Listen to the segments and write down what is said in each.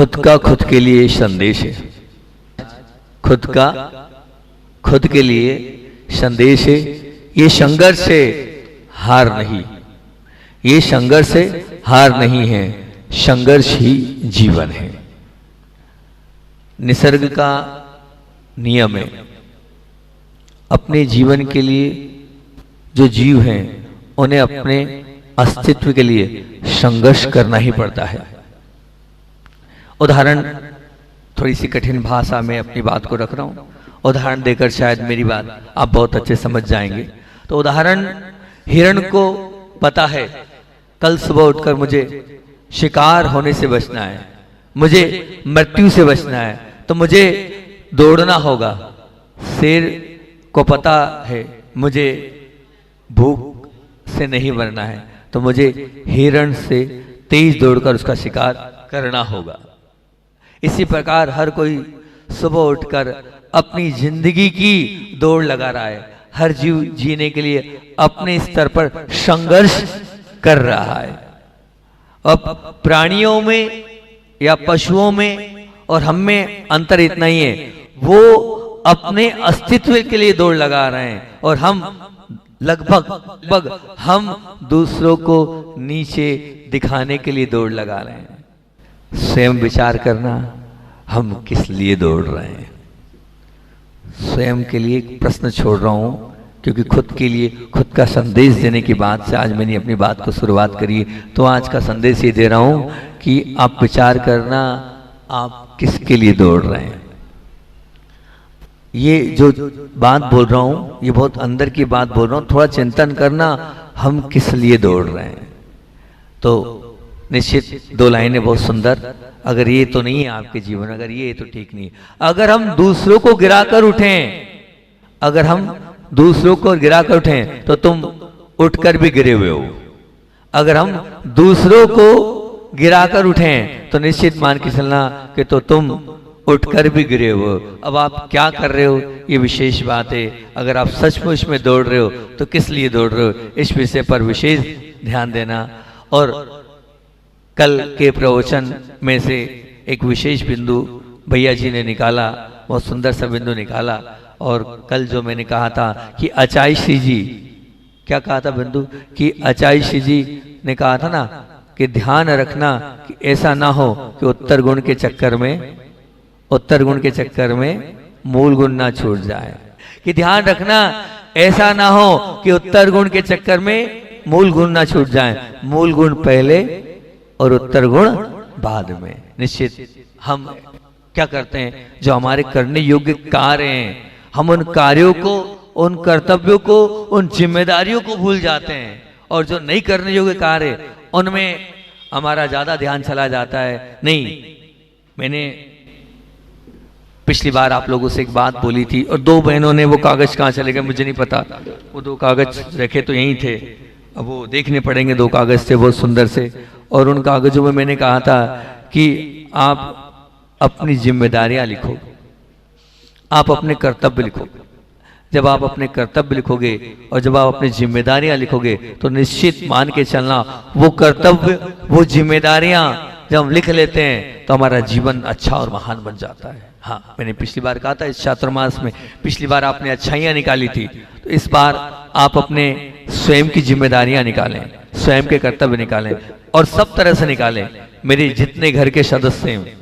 खुद का खुद के लिए संदेश है। खुद का खुद के लिए संदेश है। ये संघर्ष है, हार नहीं। ये संघर्ष है, हार नहीं है। संघर्ष ही जीवन है। निसर्ग का नियम है, अपने जीवन के लिए जो जीव हैं उन्हें अपने अस्तित्व के लिए संघर्ष करना ही पड़ता है। उदाहरण, थोड़ी सी कठिन भाषा में अपनी बात को रख रहा हूं, उदाहरण देकर शायद मेरी बात आप बहुत अच्छे समझ जाएंगे। तो उदाहरण, हिरण को पता है कल सुबह उठकर मुझे शिकार होने से बचना है, मुझे मृत्यु से बचना है, तो मुझे दौड़ना होगा। शेर को पता है मुझे भूख से नहीं मरना है, तो मुझे हिरण से तेज दौड़कर उसका शिकार करना होगा। इसी प्रकार हर कोई सुबह उठकर अपनी जिंदगी की दौड़ लगा रहा है। हर जीव जीने के लिए अपने स्तर पर संघर्ष कर रहा है। अब प्राणियों में या पशुओं में और हम में अंतर इतना ही है, वो अपने अस्तित्व के लिए दौड़ लगा रहे हैं और हम लगभग हम दूसरों को नीचे दिखाने के लिए दौड़ लगा रहे हैं। स्वयं विचार करना, हम किस लिए दौड़ रहे हैं। स्वयं के लिए एक प्रश्न छोड़ रहा हूं, क्योंकि खुद के लिए खुद का संदेश देने की बात से आज मैंने अपनी बात को शुरुआत करी। तो आज का संदेश ये दे रहा हूं कि आप विचार करना, आप किसके लिए दौड़ रहे हैं। ये जो बात बोल रहा हूं, ये बहुत अंदर की बात बोल रहा हूं। थोड़ा चिंतन करना, हम किस लिए दौड़ रहे हैं। तो निश्चित दो लाइनें बहुत सुंदर, अगर ये तो नहीं है आपके जीवन, अगर ये तो ठीक नहीं है। अगर हम दूसरों को गिराकर उठें, अगर हम दूसरों को गिराकर उठें तो तुम उठकर भी गिरे हुए हो। अगर हम दूसरों को गिराकर उठें तो निश्चित मान के चलना कि तो तुम उठकर भी गिरे हो। अब आप क्या कर रहे हो, ये विशेष बात है। अगर आप सचमुच में दौड़ रहे हो तो किस लिए दौड़ रहे हो, इस विषय पर विशेष ध्यान देना। और कल के प्रवचन में से एक विशेष बिंदु भैया जी ने निकाला, बहुत सुंदर सा बिंदु निकाला। और कल जो मैंने कहा था कि अचाई श्री जी, क्या कहा था बिंदु, कि अचाई श्री जी ने कहा था ना कि ध्यान रखना कि ऐसा ना हो कि उत्तर गुण के चक्कर में मूल गुण ना छूट जाए। कि ध्यान रखना ऐसा ना हो कि उत्तर गुण के चक्कर में मूल गुण ना छूट जाए। मूल गुण पहले और उत्तर गुण बाद में। निश्चित हम क्या करते हैं, जो हमारे करने योग्य कार्य हैं, हम उन कार्यों को, उन कर्तव्यों को, उन जिम्मेदारियों को भूल जाते हैं। और जो नहीं करने योग्य कार्य, उनमें हमारा ज्यादा ध्यान चला जाता है। नहीं, मैंने पिछली बार आप लोगों से एक बात बोली थी और दो बहनों ने, वो कागज कहाँ चले गए मुझे नहीं पता, वो दो कागज रखे तो यहीं थे, अब वो देखने पड़ेंगे। दो कागज थे बहुत सुंदर से, और उन कागजों में मैंने कहा था कि आप अपनी जिम्मेदारियां लिखो, आप अपने कर्तव्य लिखो। जब आप अपने कर्तव्य लिखोगे और जब आप अपनी जिम्मेदारियां लिखोगे तो निश्चित मान के चलना, वो कर्तव्य, वो जिम्मेदारियां जब हम लिख लेते हैं तो हमारा जीवन अच्छा और महान बन जाता है। हाँ, मैंने पिछली बार कहा था इस चातुर्मास में, पिछली बार आपने अच्छाइयां निकाली थी, तो इस बार आप अपने स्वयं की जिम्मेदारियां निकालें, स्वयं के कर्तव्य निकालें और सब तरह से निकालें। मेरे जितने घर के सदस्य हैं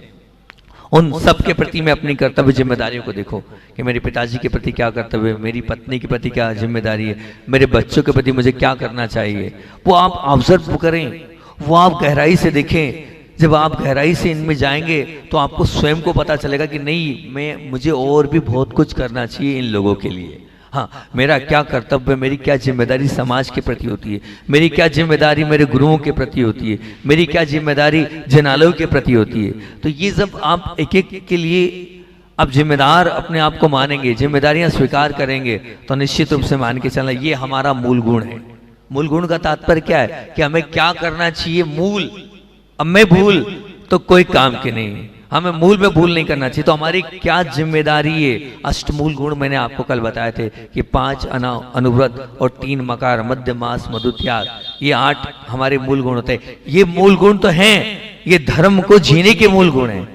उन सब के प्रति मैं अपनी कर्तव्य जिम्मेदारियों को देखो कि मेरे पिताजी के प्रति क्या कर्तव्य है, मेरी पत्नी के प्रति क्या जिम्मेदारी है, मेरे बच्चों के प्रति मुझे क्या करना चाहिए। वो आप ऑब्जर्व करें, वो आप गहराई से देखें। जब आप गहराई से इनमें जाएंगे तो आपको स्वयं को पता चलेगा कि नहीं, मुझे और भी बहुत कुछ करना चाहिए इन लोगों के लिए। हाँ, मेरा क्या कर्तव्य, मेरी क्या जिम्मेदारी समाज के प्रति होती है, मेरी क्या जिम्मेदारी मेरे गुरुओं के प्रति होती है, मेरी क्या जिम्मेदारी जनालयों के प्रति होती है। तो ये जब आप एक एक के लिए आप जिम्मेदार अपने आप को मानेंगे, जिम्मेदारियां स्वीकार करेंगे, तो निश्चित रूप से मान के चलना ये हमारा मूल गुण है। मूल गुण का तात्पर्य क्या है कि हमें क्या करना चाहिए, मूल। अब मैं भूल तो कोई काम की नहीं, हमें मूल में भूल नहीं करना चाहिए। तो हमारी क्या जिम्मेदारी है। अष्टमूल गुण मैंने आपको कल बताए थे कि 5 अनुव्रत और 3 मकार, मध्य मास, मधु त्याग, ये 8 हमारे मूल गुण होते हैं। ये मूल गुण तो हैं, ये धर्म को जीने के मूल गुण हैं,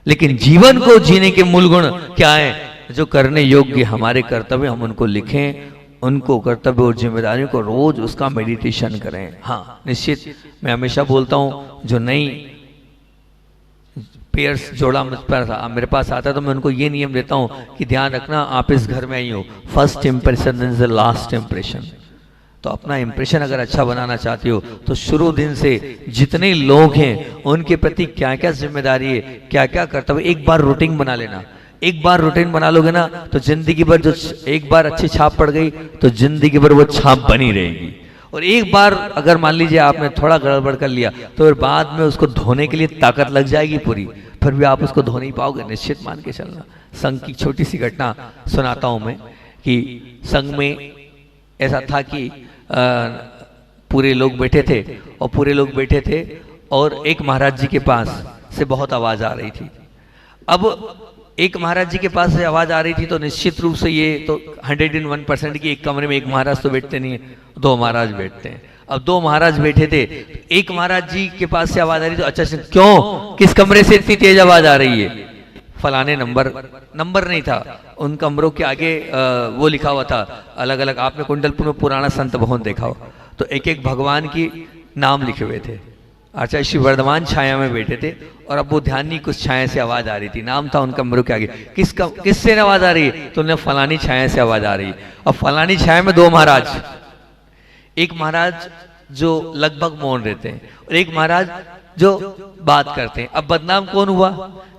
लेकिन जीवन को जीने के मूल गुण क्या है? जो करने योग्य हमारे कर्तव्य हम उनको लिखें, उनको कर्तव्य और जिम्मेदारियों को रोज उसका मेडिटेशन करें। हाँ निश्चित, मैं हमेशा बोलता हूँ जो नई पेयर्स जोड़ा मेरे पास आता है तो मैं उनको ये नियम देता हूँ कि ध्यान रखना आप इस घर में आई हो, first impression is the last impression. तो अपना इंप्रेशन अगर अच्छा बनाना चाहते हो तो शुरू दिन से जितने लोग हैं उनके प्रति क्या क्या जिम्मेदारी है, क्या क्या कर्तव्य, एक बार रूटीन बना लेना। एक बार रूटीन बना लोगे ना तो जिंदगी भर, जो एक बार अच्छी छाप पड़ गई तो जिंदगी भर वो छाप बनी रहेगी। और एक बार अगर मान लीजिए आपने थोड़ा गड़बड़ कर लिया तो फिर बाद में उसको धोने के लिए ताकत लग जाएगी पूरी, फिर भी आप उसको धो नहीं पाओगे। निश्चित मान के चलना। संघ की छोटी सी घटना सुनाता हूं मैं कि संघ में ऐसा था कि पूरे लोग बैठे थे और एक महाराज जी के पास से बहुत आवाज आ रही थी। अब एक महाराज जी के पास से आवाज आ रही थी तो निश्चित रूप से ये तो 101% की एक कमरे में एक महाराज तो बैठते नहीं है, दो महाराज बैठते हैं। अब दो महाराज बैठे थे, एक महाराज जी के पास से आवाज आ रही तो अच्छा क्यों, किस कमरे से इतनी तेज आवाज आ रही है? फलाने नंबर नहीं था उन कमरों के आगे, वो लिखा हुआ था अलग अलग। आपने कुंडलपुर में पुराना संत भवन देखा हो तो एक एक भगवान की नाम लिखे हुए थे। अच्छा, श्री वर्धमान छाया में बैठे थे और अब वो ध्यान नहीं, कुछ छाया से आवाज आ रही थी, नाम था उन कमरों के आगे। किससे आवाज आ रही है? तो उन्हें फलानी छाया से आवाज आ रही है। और फलानी छाया में दो महाराज, एक महाराज जो लगभग मौन रहते हैं और एक महाराज जो बात करते हैं। अब बदनाम कौन हुआ?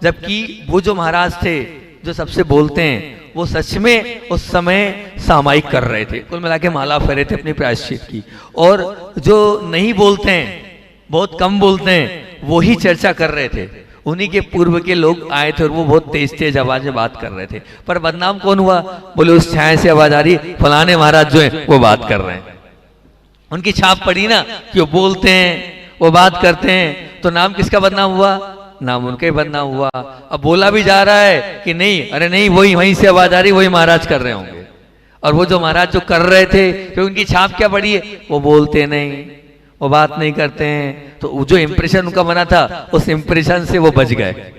जबकि वो जो महाराज थे जो सबसे बोलते हैं वो सच में उस समय सामायिक कर रहे थे, कुल मिला के माला फेरे थे अपनी प्रायश्चित की। और जो नहीं बोलते हैं, बहुत कम बोलते हैं, वो ही चर्चा कर रहे थे। उन्हीं के पूर्व के लोग आए थे और वो बहुत तेज तेज आवाज में बात कर रहे थे। पर बदनाम कौन हुआ? बोले उस छाया से आवाज आ रही, फलाने महाराज जो है वो बात कर रहे हैं। उनकी छाप पड़ी ना कि वो बोलते हैं, वो बात करते हैं, तो नाम किसका बदनाम हुआ? नाम उनका ही बदनाम हुआ। अब बोला भी जा रहा है कि नहीं, अरे नहीं, वही वहीं से आवाज आ रही, वही महाराज कर रहे होंगे। और वो जो महाराज जो कर रहे थे, क्योंकि उनकी छाप क्या पड़ी है? वो बोलते नहीं, वो बात नहीं करते हैं। तो जो इंप्रेशन उनका बना था उस इंप्रेशन से वो बच गए,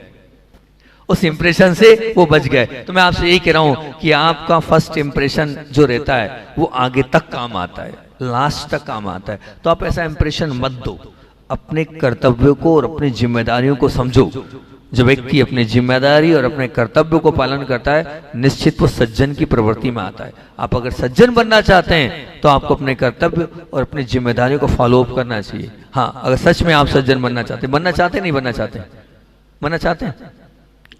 उस इंप्रेशन से वो बच गए। तो मैं आपसे यही कह रहा हूं कि आपका फर्स्ट इंप्रेशन जो रहता है वो आगे तक काम आता है, लास्ट तक काम आता है। तो आप ऐसा इंप्रेशन मत दो, अपने कर्तव्यों को और अपनी जिम्मेदारियों को समझो। जो व्यक्ति अपनी जिम्मेदारी और अपने कर्तव्यों को पालन करता है निश्चित वो सज्जन की प्रवृत्ति में आता है। आप अगर सज्जन बनना चाहते हैं तो आपको अपने कर्तव्य और अपनी जिम्मेदारियों को फॉलो अप करना चाहिए। हाँ, अगर सच में आप सज्जन बनना चाहते हैं, नहीं बनना चाहते हैं,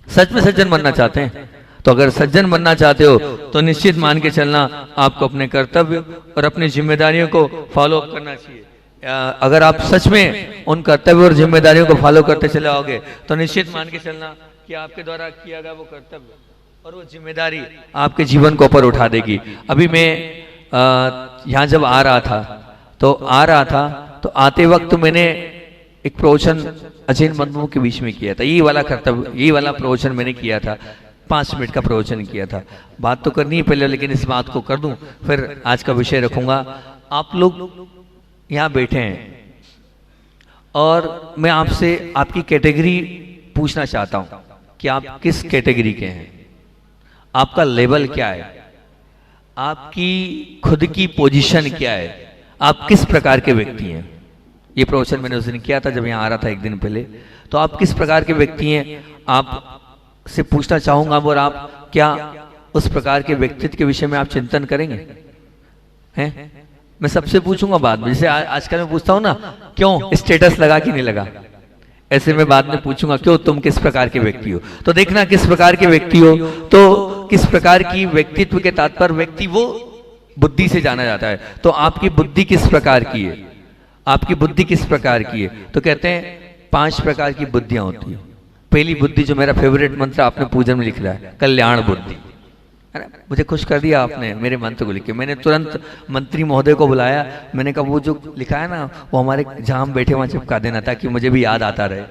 सच में सज्जन बनना चाहते हैं, तो अगर सज्जन बनना चाहते हो तो निश्चित मान के चलना आपको अपने कर्तव्य और अपनी जिम्मेदारियों को फॉलो अप करना चाहिए। अगर आप सच में उन कर्तव्य और जिम्मेदारियों को फॉलो करते चले आओगे तो निश्चित मान के चलना कि आपके द्वारा किया गया वो कर्तव्य और वो जिम्मेदारी आपके जीवन को ऊपर उठा देगी। अभी मैं यहाँ जब आ रहा था तो आते वक्त मैंने एक प्रवचन अजैन बंधुओं के बीच में किया था। ये वाला कर्तव्य, ये वाला प्रवचन मैंने किया था, 5 मिनट का प्रवचन किया था। बात तो करनी है पहले, लेकिन इस बात को कर दूं फिर आज का विषय रखूंगा। आप लोग यहाँ बैठे हैं और मैं आपसे आपकी कैटेगरी पूछना चाहता हूं कि आप किस कैटेगरी के हैं, आपका लेवल क्या है, आपकी खुद की पोजीशन क्या है, आप किस प्रकार के व्यक्ति हैं। ये प्रवचन मैंने उस दिन किया था जब यहाँ आ रहा था एक दिन पहले। तो आप किस प्रकार के व्यक्ति हैं, आप से पूछना चाहूंगा। और आप क्या उस प्रकार के व्यक्तित्व के विषय में आप चिंतन करेंगे? हैं? मैं सबसे पूछूंगा बाद में, जैसे आजकल मैं पूछता हूं ना, क्यों स्टेटस लगा कि नहीं लगा, ऐसे मैं बाद में पूछूंगा क्यों तुम किस प्रकार के व्यक्ति हो। तो देखना किस प्रकार के व्यक्ति हो, तो किस प्रकार की व्यक्तित्व के तात्पर्य व्यक्ति वो बुद्धि से जाना जाता है। तो आपकी बुद्धि किस प्रकार की है, आपकी बुद्धि किस प्रकार की है? तो कहते हैं 5 प्रकार की बुद्धियां होती है। पहली बुद्धि जो मेरा फेवरेट मंत्र आपने पूजन में लिख रहा है, कल्याण बुद्धि। अरे मुझे खुश कर दिया आपने मेरे मंत्र को लिख के। मैंने तुरंत मंत्री महोदय को बुलाया, मैंने कहा वो जो लिखा है ना वो हमारे जहां हम बैठे वहां चिपका देना ताकि मुझे भी याद आता रहे।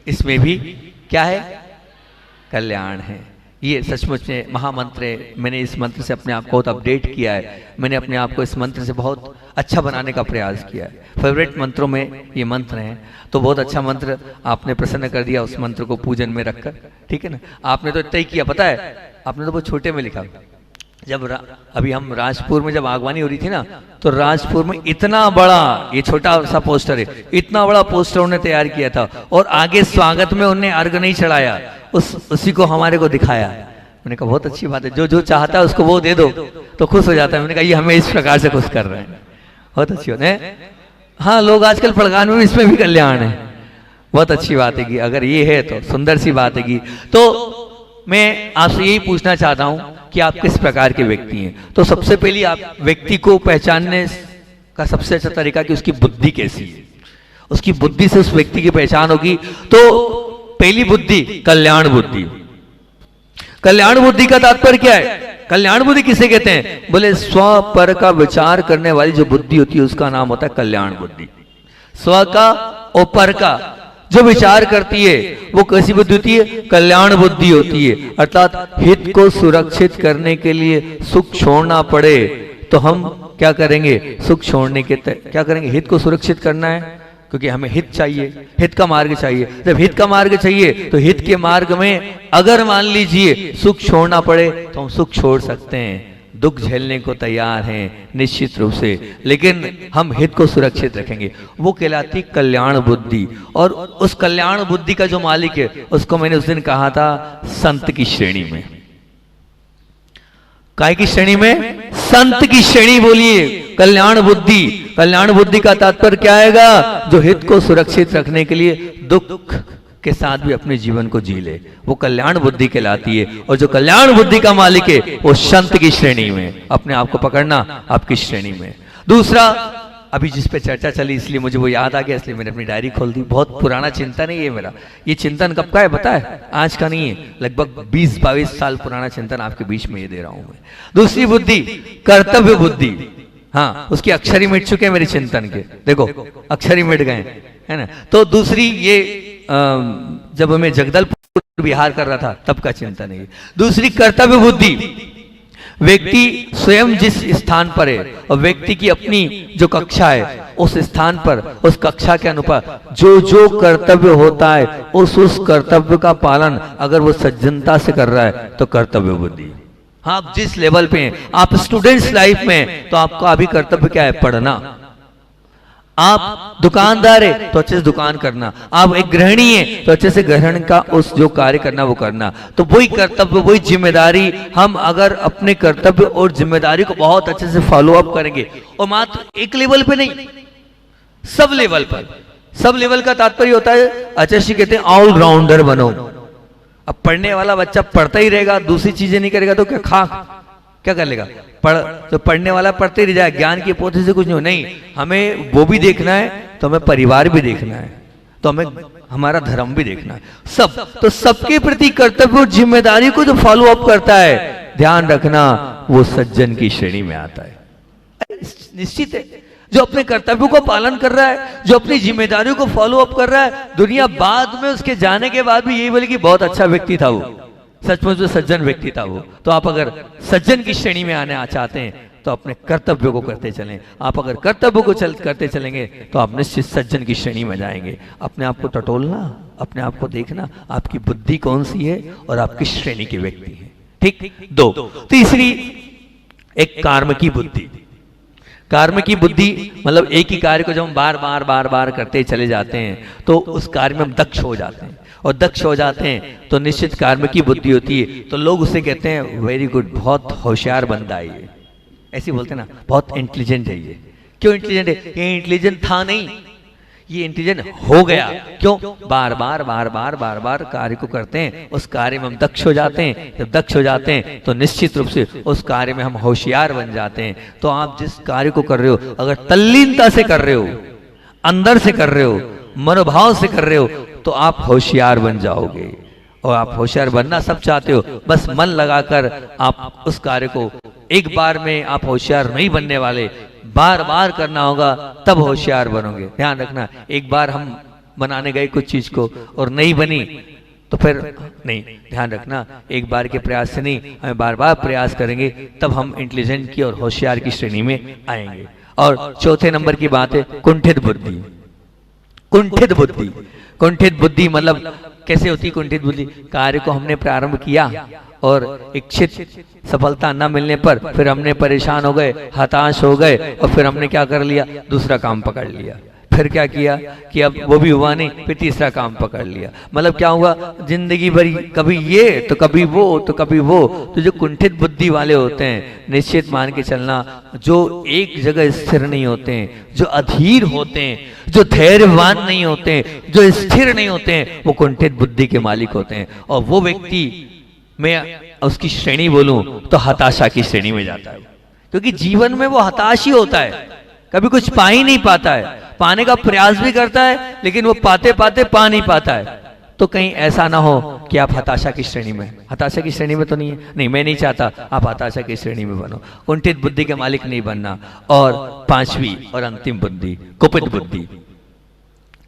इसमें भी क्या है? कल्याण है। ये सचमुच में महामंत्र है। मैंने इस मंत्र से अपने आप को बहुत अपडेट किया है, मैंने अपने आप को इस मंत्र से बहुत अच्छा बनाने का प्रयास किया है। फेवरेट मंत्रों में ये मंत्र हैं, तो बहुत अच्छा मंत्र आपने प्रसन्न कर दिया उस मंत्र को पूजन में रखकर, ठीक है ना। आपने तो इतना ही किया, पता है आपने तो बहुत छोटे में लिखा। जब अभी हम राजपुर में जब आगवानी हो रही थी ना, तो राजपुर में इतना बड़ा, ये छोटा सा पोस्टर है, इतना बड़ा पोस्टर उन्होंने तैयार किया था, और आगे स्वागत में उन्हें अर्घ नहीं चढ़ाया, उसी को हमारे को दिखाया। मैंने कहा बहुत अच्छी बात है, जो जो चाहता है उसको वो दे दो तो खुश हो जाता है। मैंने कहा ये हमें इस प्रकार से खुश कर रहे हैं, बहुत अच्छी बात है। हाँ, लोग आजकल फड़गान में इसमें भी कल्याण है, बहुत अच्छी बात है कि अगर ये है तो सुंदर सी बात है कि। तो मैं आपसे यही पूछना चाहता हूं कि आप किस प्रकार के व्यक्ति हैं। तो सबसे पहले आप व्यक्ति को पहचानने का सबसे अच्छा तरीका कि उसकी बुद्धि कैसी है, उसकी बुद्धि से उस व्यक्ति की पहचान होगी। तो पहली बुद्धि कल्याण बुद्धि। कल्याण बुद्धि का तात्पर्य क्या है? कल्याण बुद्धि किसे कहते हैं? बोले स्व पर का विचार करने वाली जो बुद्धि होती है उसका नाम होता है कल्याण बुद्धि। स्व का और पर का जो विचार करती है वो कैसी बुद्धि होती है? कल्याण बुद्धि होती है। अर्थात हित को सुरक्षित करने के लिए सुख छोड़ना पड़े तो हम क्या करेंगे? सुख छोड़ने के क्या करेंगे? हित को सुरक्षित करना है, क्योंकि हमें हित चाहिए, हित का मार्ग चाहिए। जब हित का मार्ग चाहिए तो हित के मार्ग में अगर मान लीजिए सुख छोड़ना पड़े तो हम सुख छोड़ सकते हैं, दुख झेलने को तैयार हैं निश्चित रूप से, लेकिन हम हित को सुरक्षित रखेंगे। वो कहलाती कल्याण बुद्धि। और उस कल्याण बुद्धि का जो मालिक है उसको मैंने उस दिन कहा था संत की श्रेणी में। काय की श्रेणी में? संत की श्रेणी। बोलिए कल्याण बुद्धि। कल्याण बुद्धि का तात्पर्य क्या आएगा? जो हित को सुरक्षित रखने के लिए दुख के साथ भी अपने जीवन को जी ले, वो कल्याण बुद्धि कहलाती है। और जो कल्याण बुद्धि का मालिक है वो संत की श्रेणी में। अपने आप को पकड़ना आपकी श्रेणी में। दूसरा, अभी जिस पे चर्चा चली इसलिए मुझे वो याद आ गया, इसलिए मैंने अपनी डायरी खोल दी। बहुत पुराना चिंतन है ये मेरा। ये चिंतन कब का है पता है? आज का नहीं है, लगभग 20-22 साल पुराना चिंतन आपके बीच में ये दे रहा हूं मैं। दूसरी बुद्धि कर्तव्य बुद्धि। हाँ, उसकी अक्षर ही मिट चुके हैं मेरे चिंतन के, देखो अक्षर ही मिट गए, है ना। तो दूसरी ये जब मैं जगदलपुर बिहार कर रहा था तब का चिंतन है। दूसरी कर्तव्य बुद्धि। व्यक्ति स्वयं जिस स्थान पर है और व्यक्ति की अपनी जो कक्षा है उस स्थान पर, उस कक्षा के अनुसार जो जो कर्तव्य होता है उस कर्तव्य का पालन अगर वो सज्जनता से कर रहा है तो कर्तव्य बुद्धि। हाँ, आप जिस लेवल पे हैं, आप स्टूडेंट्स लाइफ में तो आपका अभी कर्तव्य क्या है? पढ़ना। आप दुकानदार है तो अच्छे से दुकान करना। आप एक गृहिणी है तो अच्छे से गृहण का उस जो कार्य करना वो करना। तो वही कर्तव्य, वही जिम्मेदारी, हम अगर अपने कर्तव्य और जिम्मेदारी को बहुत अच्छे से फॉलो अप करेंगे, और मात्र एक लेवल पे नहीं, सब लेवल पर। सब लेवल का तात्पर्य होता है, आचार्य कहते हैं ऑलराउंडर बनो। अब पढ़ने वाला बच्चा पढ़ता ही रहेगा, दूसरी चीजें नहीं करेगा तो क्या कर लेगा? तो पढ़ने वाला पढ़ते ही रह जाए, ज्ञान की पोथी से कुछ नहीं। हमें वो भी देखना है, तो हमें परिवार भी देखना है, तो हमें हमारा धर्म भी देखना है, सब। तो सबके प्रति कर्तव्य और जिम्मेदारी को जो फॉलो अप करता है, ध्यान रखना वो सज्जन की श्रेणी में आता है। निश्चित है, जो अपने कर्तव्यों को पालन कर रहा है, जो अपनी जिम्मेदारियों को फॉलो अप कर रहा है, दुनिया बाद में उसके जाने के बाद भी यही बोले कि बहुत अच्छा व्यक्ति था वो, सचमुच में सज्जन व्यक्ति था वो। तो आप अगर सज्जन की श्रेणी में आने चाहते हैं तो अपने कर्तव्यों को करते चलें। आप अगर कर्तव्यों को करते चलेंगे तो आप निश्चित सज्जन की श्रेणी में जाएंगे। अपने आप को टटोलना, अपने आप को देखना, आपकी बुद्धि कौन सी है और आप किस श्रेणी के व्यक्ति हैं। ठीक। दो, तीसरी एक कर्म की बुद्धि। कर्म की बुद्धि मतलब एक ही कार्य को जब हम बार बार करते चले जाते हैं तो उस कार्य में हम दक्ष हो जाते हैं, और दक्ष हो जाते हैं तो निश्चित कर्म की बुद्धि होती है। तो लोग उसे कहते हैं वेरी गुड, बहुत होशियार बंदा है ये, ऐसे बोलते हैं ना, बहुत इंटेलिजेंट है ये। क्यों इंटेलिजेंट है? ये इंटेलिजेंट था नहीं, ये इंटेलिजेंट हो गया। क्यों? बार बार कार्य को करते हैं, उस कार्य में हम दक्ष हो जाते हैं। जब दक्ष हो जाते हैं तो निश्चित रूप से उस कार्य में हम होशियार बन जाते हैं। तो आप जिस कार्य को कर रहे हो, अगर तल्लीनता से कर रहे हो, अंदर से कर रहे हो, मनोभाव से कर रहे हो, तो आप होशियार बन जाओगे। और आप होशियार बनना सब चाहते हो, बस मन लगाकर आप उस कार्य को, एक बार में आप होशियार नहीं बनने वाले, बार बार करना होगा तब होशियार बनोगे। ध्यान रखना, एक बार हम बनाने गए कुछ चीज को और नहीं बनी तो फिर नहीं, ध्यान रखना, एक बार के प्रयास से नहीं, हमें बार बार प्रयास करेंगे तब हम इंटेलिजेंट की और होशियार की श्रेणी में आएंगे। और चौथे नंबर की बात है कुंठित बुद्धि। कुंठित बुद्धि, कुंठित बुद्धि मतलब कैसे होती है कुंठित बुद्धि? कार्य को हमने प्रारंभ किया और इच्छित सफलता न मिलने पर फिर हमने परेशान हो गए, हताश हो गए और फिर हमने क्या कर लिया, दूसरा काम पकड़ लिया। फिर क्या किया कि अब वो भी हुआ नहीं, फिर तीसरा काम पकड़ लिया। मतलब क्या हुआ, जिंदगी भरी कभी ये तो कभी वो तो कभी वो। तो जो कुंठित बुद्धि वाले होते हैं, निश्चित मान के चलना, जो एक जगह स्थिर नहीं होते हैं, जो अधीर होते हैं, जो धैर्यवान नहीं होते हैं, जो स्थिर नहीं होते हैं, वो कुंठित बुद्धि के मालिक होते हैं। और वो व्यक्ति, मैं उसकी श्रेणी बोलूं तो हताशा की श्रेणी में जाता है, क्योंकि जीवन में वो हताश ही होता है, कभी कुछ पा ही नहीं पाता है, पाने का प्रयास भी करता है लेकिन वो पाते पाते पा नहीं पाता है। तो कहीं ऐसा ना हो कि आप हताशा की श्रेणी में, हताशा की श्रेणी में तो नहीं है, नहीं मैं नहीं चाहता आप हताशा की श्रेणी में बनो, कुंठित बुद्धि के मालिक नहीं बनना। और पांचवी और अंतिम बुद्धि, कुपित बुद्धि।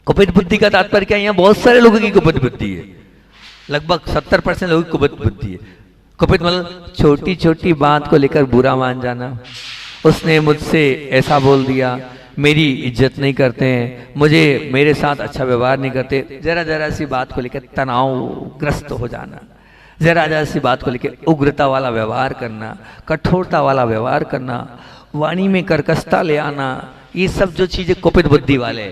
कुपित बुद्धि का तात्पर्य क्या है? यहाँ बहुत सारे लोगों की कुपित बुद्धि है, लगभग 70% लोगों की कुपित बुद्धि है। कुपित मतलब छोटी छोटी बात को लेकर बुरा मान जाना, उसने मुझसे ऐसा बोल दिया, मेरी इज्जत नहीं करते हैं, मुझे मेरे साथ अच्छा व्यवहार नहीं करते, जरा जरा सी बात को लेकर तनावग्रस्त हो जाना, जरा जरा सी बात को लेकर उग्रता वाला व्यवहार करना, कठोरता वाला व्यवहार करना, वाणी में कर्कशता ले आना, ये सब जो चीजें कुपित बुद्धि वाले।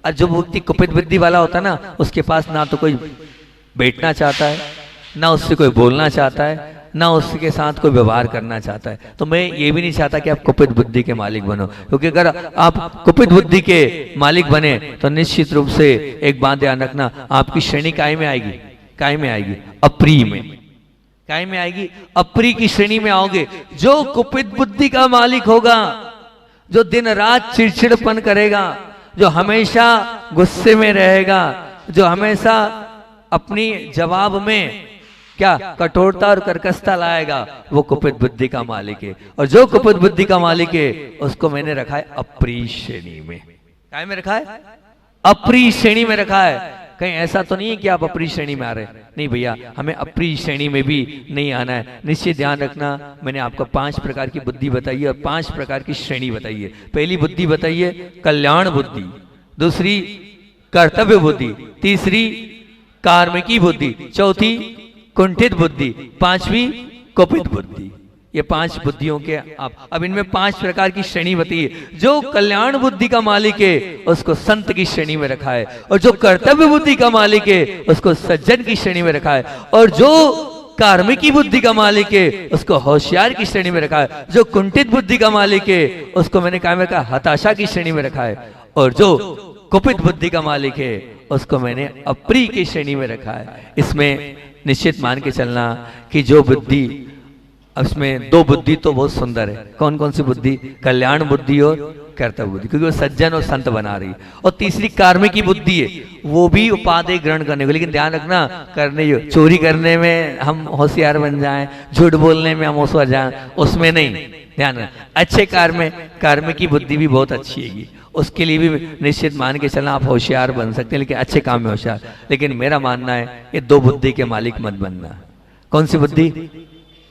और जो व्यक्ति कुपित बुद्धि वाला होता है ना, उसके पास ना तो कोई बैठना चाहता है, ना उससे कोई बोलना चाहता है, ना उसके साथ कोई व्यवहार करना चाहता है। तो मैं ये भी नहीं चाहता कि आप कुपित बुद्धि के मालिक बनो, क्योंकि अगर आप कुपित बुद्धि के मालिक बने तो निश्चित रूप से एक बात ध्यान रखना, आपकी श्रेणी काय में आएगी? काय में आएगी? अप्रिय में। काय में आएगी? अप्रिय की श्रेणी में आओगे। जो कुपित बुद्धि का मालिक होगा, जो दिन रात चिड़चिड़पन करेगा, जो हमेशा गुस्से में रहेगा, जो हमेशा अपनी जवाब में क्या कठोरता और कर्कशता लाएगा, वो कुपित बुद्धि का मालिक है। और जो कुपित बुद्धि का मालिक है उसको मैंने रखा है अप्रिय श्रेणी में। काय में रखा है? अप्रिय श्रेणी में रखा है। कहीं ऐसा तो नहीं है कि आप अप्रिय श्रेणी में आ रहे हैं, नहीं भैया, हमें अप्रिय श्रेणी में भी नहीं आना है। निश्चित ध्यान रखना, मैंने आपको 5 प्रकार की बुद्धि बताई है और 5 प्रकार की श्रेणी बताई है। पहली बुद्धि बताई है कल्याण बुद्धि, दूसरी कर्तव्य बुद्धि, तीसरी कार्मिकी बुद्धि, चौथी कुंठित बुद्धि, पांचवी कुपित बुद्धि। ये 5 बुद्धियों के आप, अब इनमें 5 प्रकार की श्रेणी बताइए। जो कल्याण बुद्धि का मालिक है उसको संत की श्रेणी में रखा है, और जो कर्तव्य बुद्धि का मालिक है उसको सज्जन की श्रेणी में रखा है, और जो कार्मिकी बुद्धि का मालिक है उसको होशियार की श्रेणी में रखा है, जो कुंठित बुद्धि का मालिक है उसको मैंने कहा में कहा हताशा की श्रेणी में रखा है, और जो कुपित बुद्धि का मालिक है उसको मैंने अप्रिय की श्रेणी में रखा है। इसमें निश्चित मान के चलना कि जो बुद्धि, उसमें 2 बुद्धि तो बहुत सुंदर है। कौन कौन सी बुद्धि? कल्याण बुद्धि और कर्तव्य बुद्धि, क्योंकि वो सज्जन और संत बना रही। और तीसरी कार्मिकी बुद्धि है, वो भी उपादेय ग्रहण करने को, लेकिन ध्यान रखना, करने जो चोरी करने में हम होशियार बन जाएं, झूठ बोलने में हम होशियार जाएं, उसमें नहीं। ध्यान रखना, अच्छे कार्य में कार्मिकी बुद्धि भी बहुत अच्छी है, उसके लिए भी निश्चित मान के चलना आप होशियार बन सकते हैं, लेकिन अच्छे काम में होशियार। लेकिन मेरा मानना है ये 2 बुद्धि के मालिक मत बनना। कौन सी बुद्धि?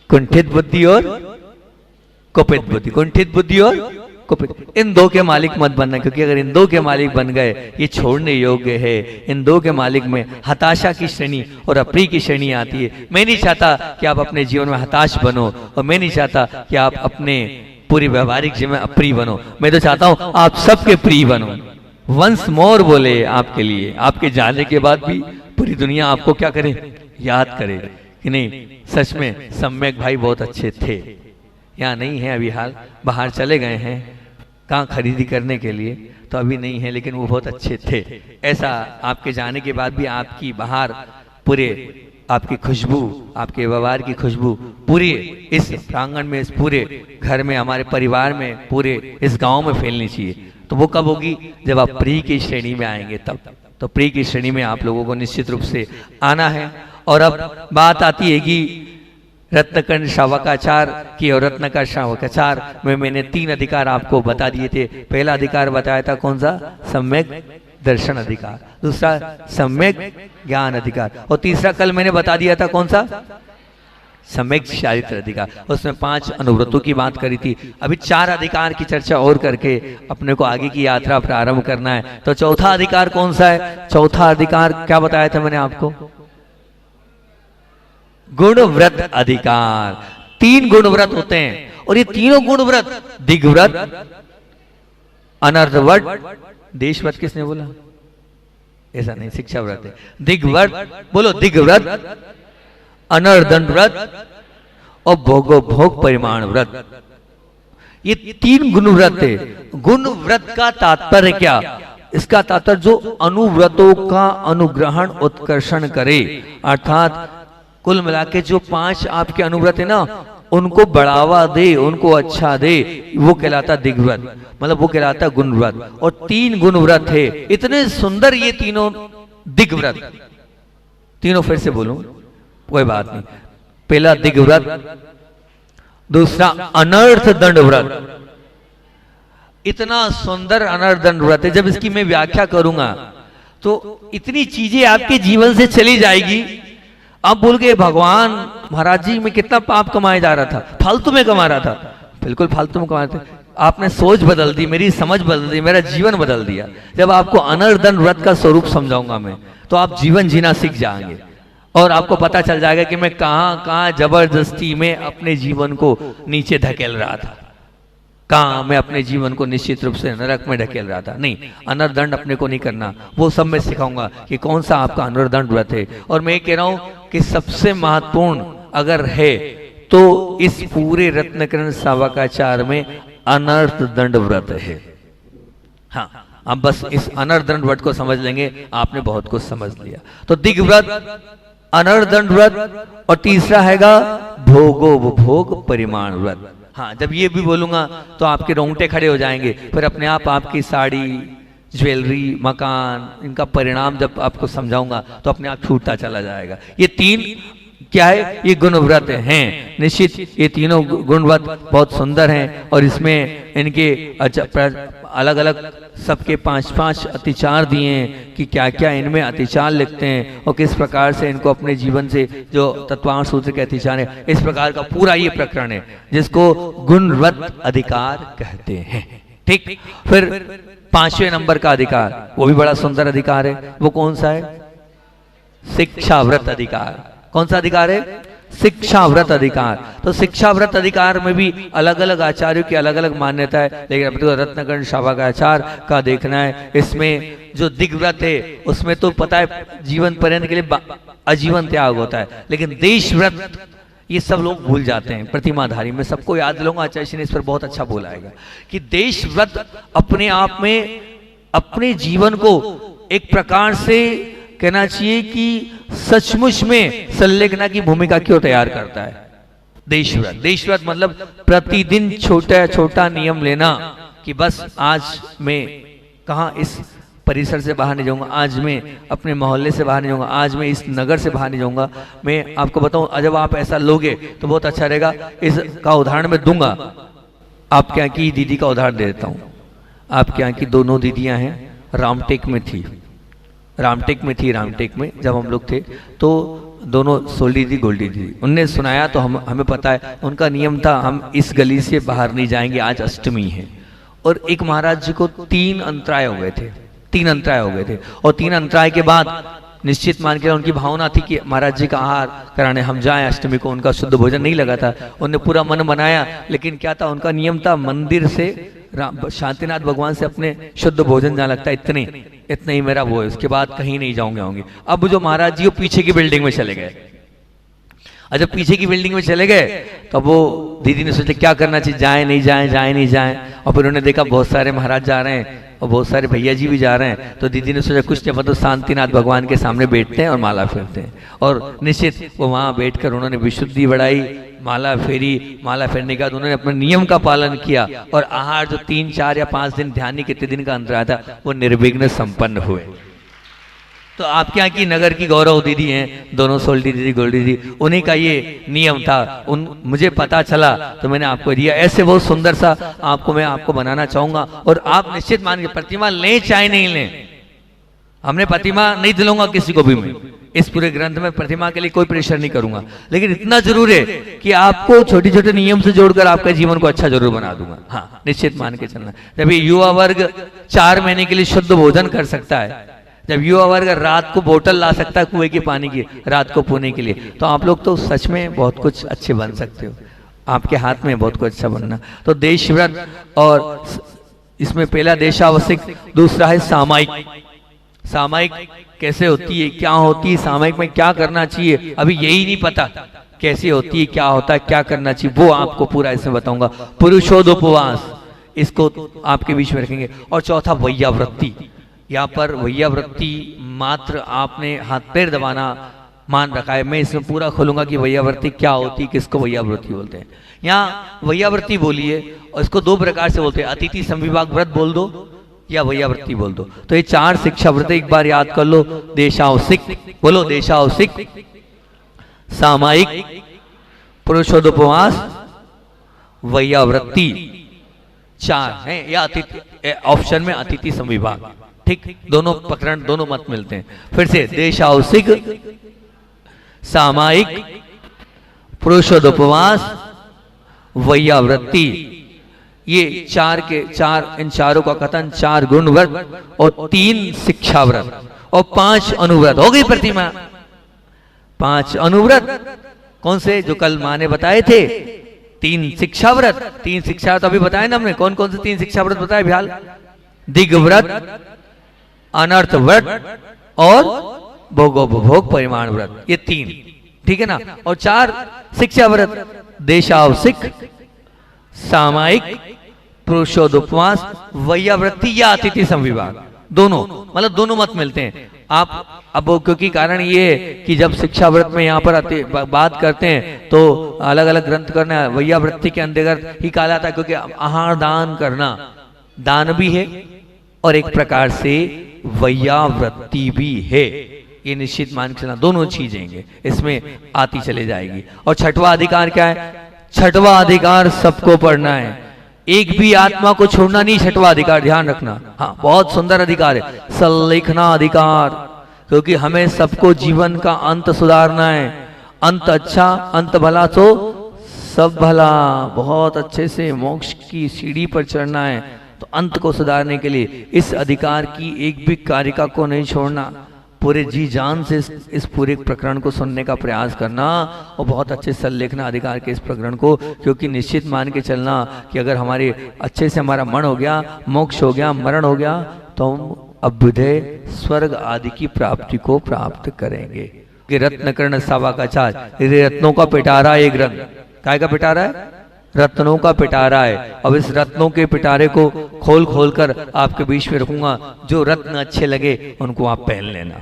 कुंठित बुद्धि और कुपित बुद्धि। कुंठित बुद्धि और कुपित, इन 2 के मालिक मत बनना, क्योंकि अगर इन 2 के मालिक बन गए ये छोड़ने योग्य है। इन 2 के मालिक में हताशा की श्रेणी और अप्रिय की श्रेणी आती है। मैं नहीं चाहता कि आप अपने जीवन में हताश बनो, और मैं नहीं चाहता कि आप अपने पूरी व्यवहारिक जीवन में अप्रिय बनो। मैं तो चाहता हूं आप सबके प्रिय बनो। वंस मोर बोले आपके लिए, आपके जाने के बाद भी पूरी दुनिया आपको क्या करे? याद करे कि नहीं सच में सम्यक भाई बहुत अच्छे थे। यहाँ नहीं है अभी हाल, बाहर चले गए हैं कहाँ खरीदी करने के लिए, तो अभी नहीं है, लेकिन वो बहुत अच्छे थे। ऐसा आपके जाने के बाद भी आपकी बाहर पूरे आपकी खुशबू, आपके व्यवहार की खुशबू पूरी इस प्रांगण में, इस पूरे घर में, हमारे परिवार में, पूरे इस गांव में फैलनी चाहिए। तो वो कब होगी? जब आप प्रिय की श्रेणी में आएंगे तब। तो प्रिय की श्रेणी में आप लोगों को निश्चित रूप से आना है। और अब बात आती है कि रत्नकर्ण श्रावकाचार की, और रत्नकर श्रावकाचार में मैंने 3 अधिकार आपको बता दिए थे। पहला अधिकार बताया था कौन सा? सम्यक दर्शन अधिकार, दूसरा सम्यक ज्ञान अधिकार, और तीसरा कल मैंने बता दिया था कौन सा, सम्यक चारित्र अधिकार। उसमें 5 अनुव्रतों की बात करी थी। अभी 4 अधिकार की चर्चा और करके अपने को आगे की यात्रा प्रारंभ करना है। तो चौथा अधिकार कौन सा है? चौथा अधिकार क्या बताया था मैंने आपको? गुणव्रत अधिकार। 3 गुणव्रत होते हैं और ये तीनों गुणव्रत, दिग्व्रत, अनर्धव्रत, देशव्रत किसने बोला? ऐसा नहीं, शिक्षा व्रत है। दिग्व्रत बोलो, दिग्व्रत, अनर्दंड व्रत और भोगो भोग परिमाण व्रत, ये 3 गुण व्रत है। गुण व्रत का तात्पर्य क्या? इसका तात्पर्य जो अनुव्रतों का अनुग्रहण उत्कर्षण करे, अर्थात कुल मिला के जो 5 आपके अनुव्रत है ना, उनको बढ़ावा दे, उनको अच्छा दे, वो कहलाता दिग्व्रत, मतलब वो कहलाता गुणव्रत। और 3 गुणव्रत है, इतने सुंदर ये तीनों दिग्व्रत। तीनों फिर से बोलूं, कोई बात नहीं। पहला दिग्व्रत, दूसरा अनर्थ दंड व्रत। इतना सुंदर अनर्थ दंड व्रत है, जब इसकी मैं व्याख्या करूंगा तो इतनी चीजें आपके जीवन से चली जाएगी। आप बोल गए भगवान महाराज जी मैं कितना पाप कमाया जा रहा था, फालतू में कमा रहा था। बिल्कुल फालतू में कमा रहे थे, आपने सोच बदल दी, मेरी समझ बदल दी, मेरा जीवन बदल दिया। जब आपको अनर्थ दंड व्रत का स्वरूप समझाऊंगा मैं, तो आप जीवन जीना सीख जाएंगे और आपको पता चल जाएगा कि मैं कहां कहां जबरदस्ती में अपने जीवन को नीचे धकेल रहा था, कहां मैं अपने जीवन को निश्चित रूप से नरक में ढकेल रहा था। नहीं, अनर्दंड अपने को नहीं करना, वो सब मैं सिखाऊंगा कि कौन सा आपका अनर्दंड व्रत है। और मैं कह रहा हूं कि सबसे महत्वपूर्ण अगर है तो इस पूरे रत्नकरण सावकाचार में अनर्थ दंड व्रत है। हाँ, अब बस इस अनर्थ दंड व्रत को समझ लेंगे, आपने बहुत कुछ समझ लिया। तो दिग्व्रत, अनर्थ दंड व्रत, और तीसरा हैगा भोगोपभोग परिमाण व्रत। हाँ, जब ये भी बोलूंगा तो आपके रोंगटे खड़े हो जाएंगे, फिर अपने आप आपकी साड़ी, ज्वेलरी, मकान, इनका परिणाम जब आपको समझाऊंगा तो अपने आप छूटता चला जाएगा। ये 3 क्या है? ये गुणव्रत हैं। निश्चित ये तीनों गुणव्रत बहुत सुंदर हैं और इसमें इनके अलग अलग सबके 5-5 अतिचार दिए हैं कि क्या क्या इनमें अतिचार लिखते हैं और किस प्रकार से इनको अपने जीवन से जो तत्वांश सूत्र के अतिचार है, इस प्रकार का पूरा ये प्रकरण है जिसको गुणव्रत अधिकार कहते हैं। ठीक, फिर 5वें नंबर का अधिकार, वो भी बड़ा सुंदर अधिकार है। वो कौन सा है? शिक्षाव्रत अधिकार। कौन सा अधिकार है? शिक्षाव्रत अधिकार। तो शिक्षाव्रत अधिकार में भी अलग अलग आचार्यों की अलग अलग मान्यता है, लेकिन अपने को रत्नकरण सावकाचार का देखना है। इसमें जो दिग्व्रत है उसमें तो पता है जीवन पर्यंत के लिए आजीवन त्याग होता है, लेकिन देशव्रत ये सब लोग भूल जाते हैं। प्रतिमाधारी में सबको याद दिलाऊंगा, आचार्य जी ने इस पर बहुत अच्छा बोला है कि देशव्रत अपने आप में अपने जीवन को एक प्रकार से कहना चाहिए कि सचमुच में संलेखना की भूमिका क्यों तैयार करता है। देशव्रत, देशव्रत मतलब प्रतिदिन छोटा छोटा नियम लेना कि बस आज मैं कहाँ इस परिसर से बाहर नहीं जाऊंगा, आज मैं अपने मोहल्ले से बाहर नहीं जाऊंगा, आज मैं इस नगर से बाहर नहीं जाऊंगा। मैं आपको बताऊं, जब आप ऐसा लोगे तो बहुत अच्छा रहेगा। इसका उदाहरण मैं दूंगा। आपके यहाँ की दीदी का उदाहरण दे देता हूँ। आपके यहाँ की दोनों दीदियां हैं, रामटेक में थी, रामटेक में जब हम लोग थे तो दोनों सोल्डी दीदी, गोल्डी दीदी, उनने सुनाया तो हमें पता है उनका नियम था हम इस गली से बाहर नहीं जाएंगे, आज अष्टमी है। और एक महाराज जी को 3 अंतराय हो गए थे, 3 अंतराय हो गए थे। और 3 अंतराय के बाद निश्चित मान के उनकी भावना थी कि महाराज जी का आहार कराने हम जाएं अष्टमी को। उनका शुद्ध भोजन नहीं लगा था, उन्होंने पूरा मन बनाया, लेकिन क्या था उनका नियम था मंदिर से शांतिनाथ भगवान से अपने शुद्ध भोजन जहाँ लगता है इतने ही मेरा वो है, उसके बाद कहीं नहीं जाऊंगे। अब जो महाराज जी वो पीछे की बिल्डिंग में चले गए। और जब पीछे की बिल्डिंग में चले गए तो वो दीदी ने सोचा क्या करना चाहिए, जाए नहीं जाए। और फिर उन्होंने देखा बहुत सारे महाराज जा रहे हैं और बहुत सारे भैया जी भी जा रहे हैं, तो दीदी ने सोचा कुछ नहीं, मतलब शांतिनाथ भगवान के सामने बैठते हैं और माला फेरते हैं। और निश्चित वो वहाँ बैठकर उन्होंने विशुद्धि बढ़ाई, माला फेरी। माला फेरने के बाद उन्होंने अपने नियम का पालन किया और आहार जो 3, 4 या 5 दिन, ध्यान नहीं कितने दिन का अंतर आया था, वो निर्विघ्न संपन्न हुए। तो आपके यहाँ की नगर की गौरव दीदी हैं, दोनों सोल्डी दीदी, गोल्डी दीदी, उन्हीं का ये नियम था। मुझे पता चला तो मैंने आपको दिया। ऐसे बहुत सुंदर सा मैं आपको बनाना चाहूंगा। और आप निश्चित मान के प्रतिमा लें चाहे नहीं लें, हमने प्रतिमा नहीं दिलाऊंगा किसी को भी, मैं इस पूरे ग्रंथ में प्रतिमा के लिए कोई प्रेशर नहीं करूंगा, लेकिन इतना जरूर है कि आपको छोटे छोटे नियम से जोड़कर आपके जीवन को अच्छा जरूर बना दूंगा। हाँ, निश्चित मान के चलना। जब ये युवा वर्ग 4 महीने के लिए शुद्ध भोजन कर सकता है, जब युवा वर्ग रात को बोतल ला सकता है कुएं के पानी की रात को पीने के लिए, तो आप लोग तो सच में बहुत कुछ अच्छे बन सकते हो। आपके हाथ में बहुत कुछ अच्छा बनना। तो देश व्रत, और इसमें पहला देशावसिक, दूसरा है सामायिक। सामायिक कैसे होती है, क्या होती है, सामायिक में क्या करना चाहिए, अभी यही नहीं पता कैसे होती है, क्या होता है, क्या करना चाहिए, वो आपको पूरा इसमें बताऊंगा। पुरुषोदोपवास, इसको आपके बीच में रखेंगे। और चौथा वैयावृत्ति। यहाँ पर वैयावृत्ति मात्र आपने हाथ पैर दबाना मान रखा है, मैं इसमें पूरा खोलूंगा कि वैयावृत्ति क्या होती है, किसको वैयावृत्ति बोलते हैं। यहाँ वैयावृत्ति बोलिए, और इसको 2 प्रकार से बोलते हैं, अतिथि संविभाग व्रत बोल दो या वैयावृत्ति बोल दो। तो ये 4 शिक्षा व्रत एक बार याद कर लो। देशावसिक, बोलो देशावसिक, सामायिक, पुरुषोदोपवास, वैयावृत्ति, 4 है। या अतिथि, ऑप्शन में अतिथि संविभाग, ठीक, दोनों प्रकरण, दोनों मत मिलते हैं। फिर से देशावसिक, सामायिक, पुरुषोदोपवास, वैयावृत्ति, ये 4 के 4, इन चारों का कथन 4 गुण व्रत और 3 शिक्षा व्रत और 5 अनुव्रत हो गई प्रतिमा। 5 अनुव्रत कौन से, जो कल माँ ने बताए थे। 3 शिक्षा व्रत, 3 शिक्षा तो अभी बताए ना हमने, कौन कौन से 3 शिक्षा व्रत बताए भ्याल। दिग्व्रत, अनर्थ व्रत और भोगोपभोग परिमाण व्रत, ये 3, ठीक है ना। और 4 शिक्षा व्रत, देशावसिक, सामायिक, पुरुषोदोपवास, वैयावृत्ति या अतिथि संविभाग, दोनों, मतलब दोनों मत मिलते हैं। आप अब क्योंकि कारण ये है कि जब शिक्षा व्रत में यहाँ पर बात करते हैं तो अलग अलग ग्रंथ करना वैयावृत्ति के अंतर्गत ही कहा जाता है, क्योंकि आहार दान करना दान भी है और एक प्रकार से वैयावृत्ति भी है। ये निश्चित मान के चलना, दोनों चीजें इसमें आती चले जाएगी। और 6वां अधिकार क्या है, 6वां अधिकार सबको पढ़ना है, एक भी आत्मा को छोड़ना नहीं। 6वां अधिकार ध्यान रखना, हाँ बहुत सुंदर अधिकार है, सल्लेखना अधिकार, क्योंकि हमें सबको जीवन का अंत सुधारना है। अंत अच्छा, अंत भला तो सब भला, बहुत अच्छे से मोक्ष की सीढ़ी पर चढ़ना है। तो अंत को सुधारने के लिए इस अधिकार की एक भी कारिका को नहीं छोड़ना, पूरे जी जान से इस पूरे प्रकरण को सुनने का प्रयास करना और बहुत अच्छे से लिखना अधिकार के इस प्रकरण को, क्योंकि निश्चित मान के चलना कि अगर हमारे अच्छे से हमारा मन हो गया, मोक्ष हो गया, मरण हो गया, तो हम अभ्युदय स्वर्ग आदि की प्राप्ति को प्राप्त करेंगे। कि रत्न कर्ण सावा का चार, रत्नों का पिटारा ये ग्रंथ, काय का पिटारा है, रत्नों का पिटारा है। अब इस रत्नों के पिटारे को खोल खोल कर आपके बीच में रखूंगा, जो रत्न अच्छे लगे उनको आप पहन लेना,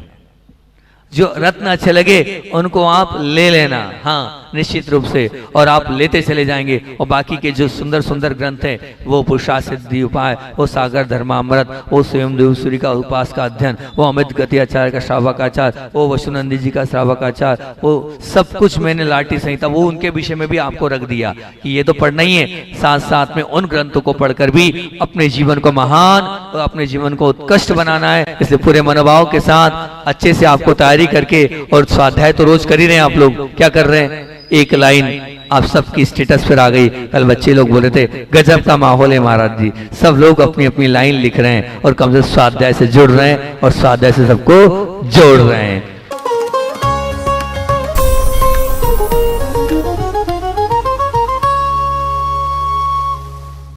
जो रत्न अच्छे लगे उनको आप ले लेना, हाँ निश्चित रूप से, और आप लेते चले जाएंगे। और बाकी के जो सुंदर सुंदर ग्रंथ हैं, वो पुरुषासिद्धि उपाय, वो सागर धर्मामृत, वो स्वयं देवसूरी का उपास का अध्ययन, वो अमित गति आचार्य का श्रावकाचार, वो वसुनंदी जी का श्रावकाचार, वो सब कुछ मैंने लाठी संहिता वो उनके विषय में भी आपको रख दिया कि ये तो पढ़ना ही है। साथ साथ में उन ग्रंथों को पढ़कर भी अपने जीवन को महान और अपने जीवन को उत्कृष्ट बनाना है। इसलिए पूरे मनोभाव के साथ अच्छे से आपको तैयारी करके, और स्वाध्याय तो रोज कर ही रहे हैं आप लोग, क्या कर रहे हैं, एक लाइन आप सबकी स्टेटस पर आ गई। कल बच्चे लोग बोले थे गजब का माहौल है महाराज जी, सब लोग अपनी अपनी लाइन लिख रहे हैं और कम से स्वाध्याय से जुड़ रहे हैं और स्वाध्याय से सबको जोड़ रहे हैं।